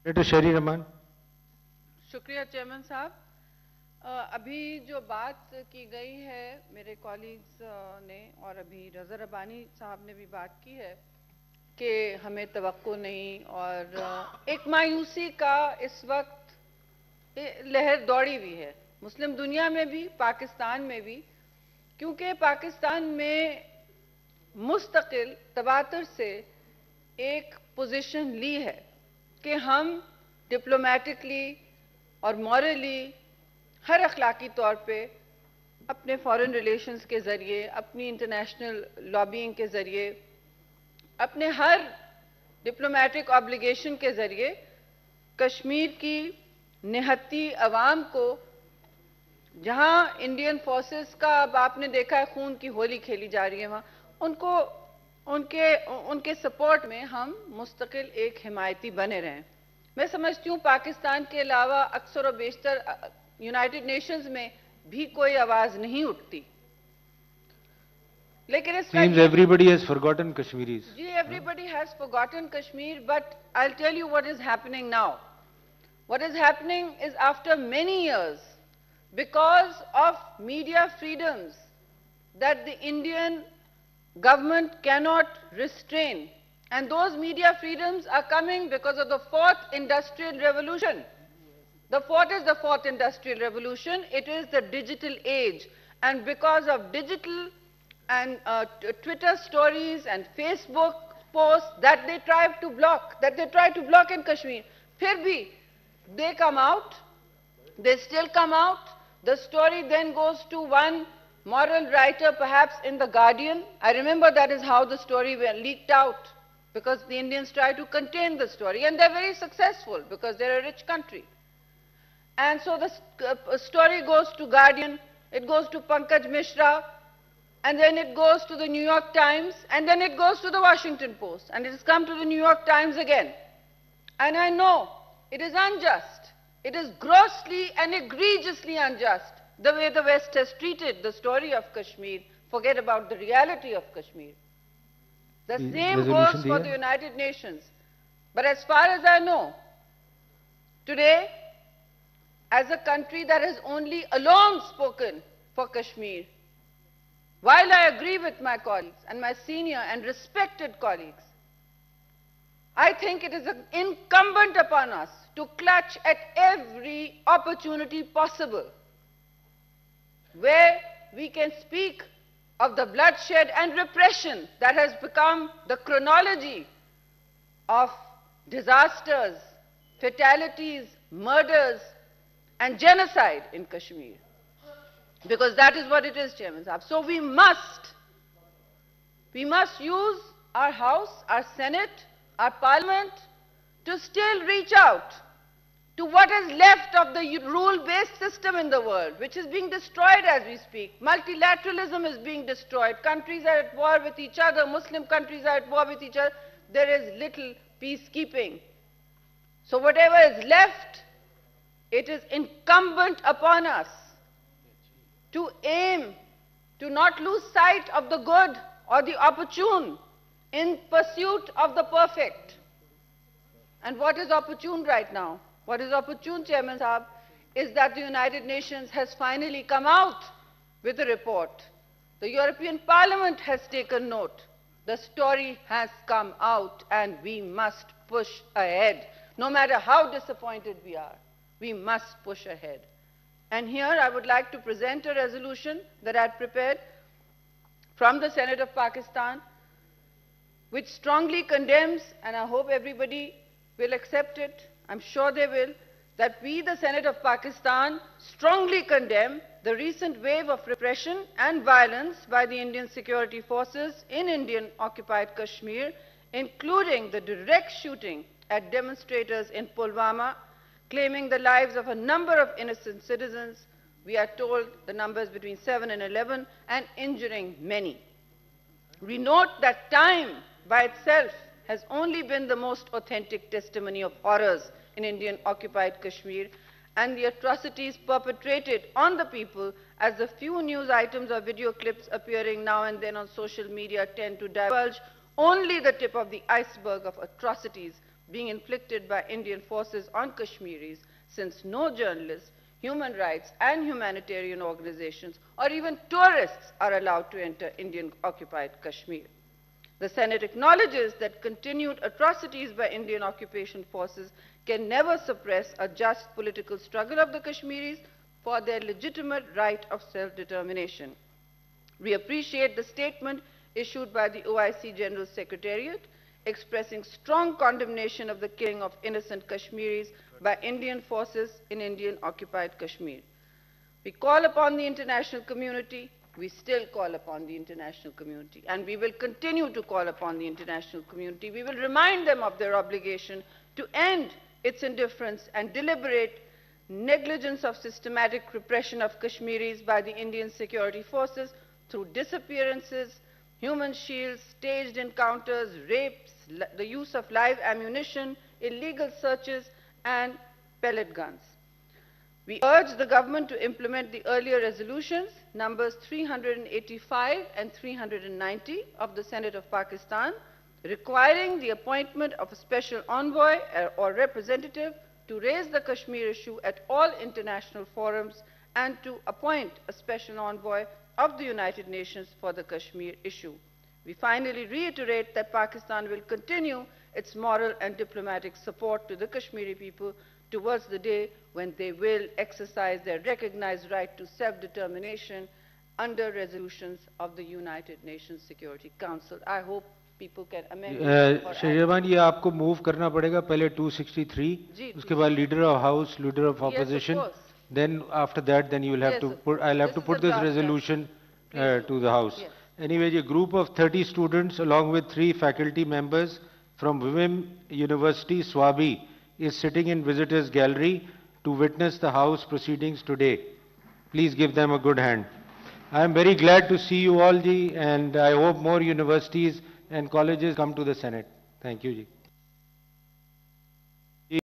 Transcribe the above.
Senator Sherry Rahman. شکریہ chairman صاحب. ابھی جو بات کی گئی ہے میرے کولیگز نے اور ابھی رضا ربانی صاحب نے بھی بات کی ہے کہ ہمیں توقع نہیں اور ایک مایوسی کا اس وقت لہر دوڑی ہوئی ہے مسلم دنیا میں بھی پاکستان میں بھی، کیونکہ پاکستان میں مستقل تواتر سے ایک پوزیشن لی ہے کہ ہم ڈپلومیٹکلی اور مورلی ہر اخلاقی طور پہ اپنے فارن ریلیشنز کے ذریعے، اپنی انٹرنیشنل لابینگ کے ذریعے، اپنے ہر ڈپلومیٹک آبلیگیشن کے ذریعے کشمیر کی نہتی عوام کو، جہاں انڈین فورسز کا اب آپ نے دیکھا ہے خون کی ہولی کھیلی جا رہی ہے وہاں، ان کے سپورٹ میں ہم مستقل ایک حمایتی بنے رہیں. میں سمجھتی ہوں پاکستان کے علاوہ اکثر و بیشتر یونائٹڈ نیشنز میں بھی کوئی آواز نہیں اٹھتی. لیکن اس کا Seems everybody has forgotten Kashmiris. G everybody has forgotten Kashmir, but I'll tell you what is happening now. What is happening is after many years, because of media freedoms that the Indian government cannot restrain, and those media freedoms are coming because of the fourth industrial revolution. What is the fourth industrial revolution? It is the digital age, and because of digital and Twitter stories and Facebook posts that they try to block in Kashmir, phir bhi they come out, they still come out. The story then goes to one moral writer, perhaps in The Guardian. I remember that is how the story leaked out, because the Indians try to contain the story, and they're very successful because they're a rich country. And so the story goes to Guardian, it goes to Pankaj Mishra, and then it goes to the New York Times, and then it goes to the Washington Post, and it has come to the New York Times again. And I know it is unjust. It is grossly and egregiously unjust the way the West has treated the story of Kashmir. Forget about the reality of Kashmir. The same goes for the United Nations. But as far as I know, today, as a country that has only alone spoken for Kashmir, while I agree with my colleagues and my senior and respected colleagues, I think it is incumbent upon us to clutch at every opportunity possible where we can speak of the bloodshed and repression that has become the chronology of disasters, fatalities, murders, and genocide in Kashmir. Because that is what it is, Chairman Sahab. So we must use our House, our Senate, our Parliament to still reach out to what is left of the rule-based system in the world, which is being destroyed as we speak. Multilateralism is being destroyed. Countries are at war with each other. Muslim countries are at war with each other. There is little peacekeeping. So whatever is left, it is incumbent upon us to aim to not lose sight of the good or the opportune in pursuit of the perfect. And what is opportune right now? What is opportune, Chairman Sahab, is that the United Nations has finally come out with a report. The European Parliament has taken note. The story has come out, and we must push ahead. No matter how disappointed we are, we must push ahead. And here I would like to present a resolution that I had prepared from the Senate of Pakistan, which strongly condemns, and I hope everybody will accept it, I'm sure they will, that we, the Senate of Pakistan, strongly condemn the recent wave of repression and violence by the Indian security forces in Indian-occupied Kashmir, including the direct shooting at demonstrators in Pulwama, claiming the lives of a number of innocent citizens. We are told the numbers between 7 and 11, and injuring many. We note that time by itself has only been the most authentic testimony of horrors in Indian-occupied Kashmir, and the atrocities perpetrated on the people, as the few news items or video clips appearing now and then on social media tend to divulge, only the tip of the iceberg of atrocities being inflicted by Indian forces on Kashmiris, since no journalists, human rights and humanitarian organizations or even tourists are allowed to enter Indian-occupied Kashmir. The Senate acknowledges that continued atrocities by Indian occupation forces can never suppress a just political struggle of the Kashmiris for their legitimate right of self-determination. We appreciate the statement issued by the OIC General Secretariat expressing strong condemnation of the killing of innocent Kashmiris by Indian forces in Indian-occupied Kashmir. We call upon the international community, we still call upon the international community, and we will continue to call upon the international community. We will remind them of their obligation to end its indifference and deliberate negligence of systematic repression of Kashmiris by the Indian security forces through disappearances, human shields, staged encounters, rapes, the use of live ammunition, illegal searches, and pellet guns. We urge the government to implement the earlier resolutions, numbers 385 and 390 of the Senate of Pakistan, requiring the appointment of a special envoy or representative to raise the Kashmir issue at all international forums and to appoint a special envoy of the United Nations for the Kashmir issue. We finally reiterate that Pakistan will continue its moral and diplomatic support to the Kashmiri people towards the day when they will exercise their recognized right to self-determination under resolutions of the United Nations Security Council. I hope people can amend it. Shahjahan, ये आपको move करना पड़ेगा पहले 263, उसके बाद leader of house, leader of opposition. Yes, of course. Then after that, then you will have Yes, to of put. I'll have This to is put the this draft, resolution Please. to the house. Yes. Anyway, a group of 30 students along with 3 faculty members from WIM University, Swabi, is sitting in visitors gallery to witness the house proceedings today. Please give them a good hand. I am very glad to see you all, ji, and I hope more universities and colleges come to the Senate. Thank you, ji.